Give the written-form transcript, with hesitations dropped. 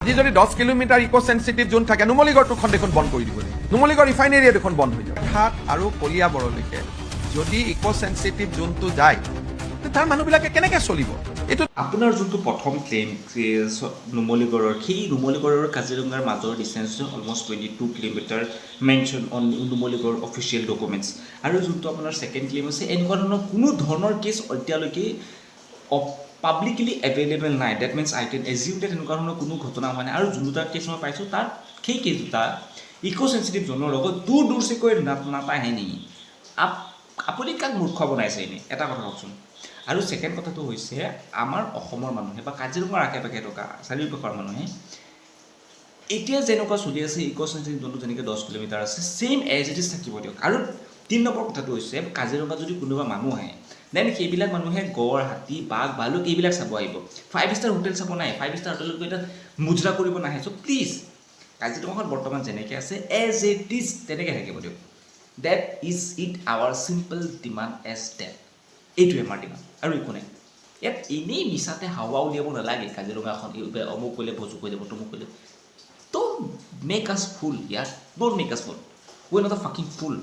আজি যদি 10 কিলোমিটাৰ ইক' চেঞ্চিটিভ জোন থাকে নুমলীগড়টোখন দেখোন বন্ধ কৰি দিব লাগিব নুমলীগড় ৰিফাইনেৰীয়ে দেখোন বন্ধ হৈ যাব হাট আৰু কলিয়াবৰলৈকে যদি ইক' চেঞ্চিটিভ জোনটো যায় তাৰ মানুহবিলাকে কেনেকৈ চলিব এইটো আপোনাৰ যোনটো প্ৰথম ক্লেইম নুমলীগড়ৰ সেই নুমলীগড়ৰ কাজিৰঙাৰ মাজৰ distance almost 22 kilometre mention on Numaligarh official documents আৰু যোনটো আপোনাৰ ছেকেণ্ড ক্লেইম আছে এনেকুৱা কোনো ধৰণৰ কেছ এতিয়ালৈকে পাব্লিকলি এভেইলেবল নাই that means I can assume that এনেকুৱা ধৰণৰ কোনো ঘটনা হোৱা নাই আৰু যোন দুটা কেছ মই পাইছোঁ তাত সেই কেছ দুটা ইক' চেঞ্চিটিভ জোনৰ লগত দূৰচেকৈ নাপাহে নেকি আপুনি কাক মূৰ্খ বনাইছে এনেই এটা কথা কওকচোন আৰু ছেকেণ্ড কথাটো হৈছে আমাৰ অসমৰ মানুহে বা কাজিৰঙাৰ আশে পাশে থকা চাৰিওকাষৰ মানুহে এতিয়া যেনেকুৱা চলি আছে ইক' চেঞ্চিটিভ জোনটো যেনেকৈ 10 কিলোমিটাৰ আছে ছেইম এজ ইট ইজ থাকিব দিয়ক আৰু 3 নম্বৰ কথাটো হৈছে কাজিৰঙা যদি কোনোবা মানুহ আহে দেন সেইবিলাক মানুহে গড় হাতী বাঘ ভালুক এইবিলাক চাব আহিব 5 ষ্টাৰ হোটেল চাব নাহে 5 ষ্টাৰ হোটেলত গৈ তাত মুজৰা কৰিব নাহে চ' প্লিজ কাজিৰঙাখন বৰ্তমান যেনেকৈ আছে এজ ইট ইজ তেনেকৈ থাকিব দিয়ক that is it our simple demand as that এইটোৱে আমাৰ ডিমাণ্ড আৰু একো নাই ইয়াত এনেই মিছাতে হাৱা উলিয়াব নালাগে কাজিৰঙাখন অমুক কৰিলে ভজু হৈ যাব তমুক কৰিলে ড'ন্ট মেক আছ ফুল ইয়াৰ ড'ন্ট মেক আছ ফুল উই নট আ ফাকিং ফুল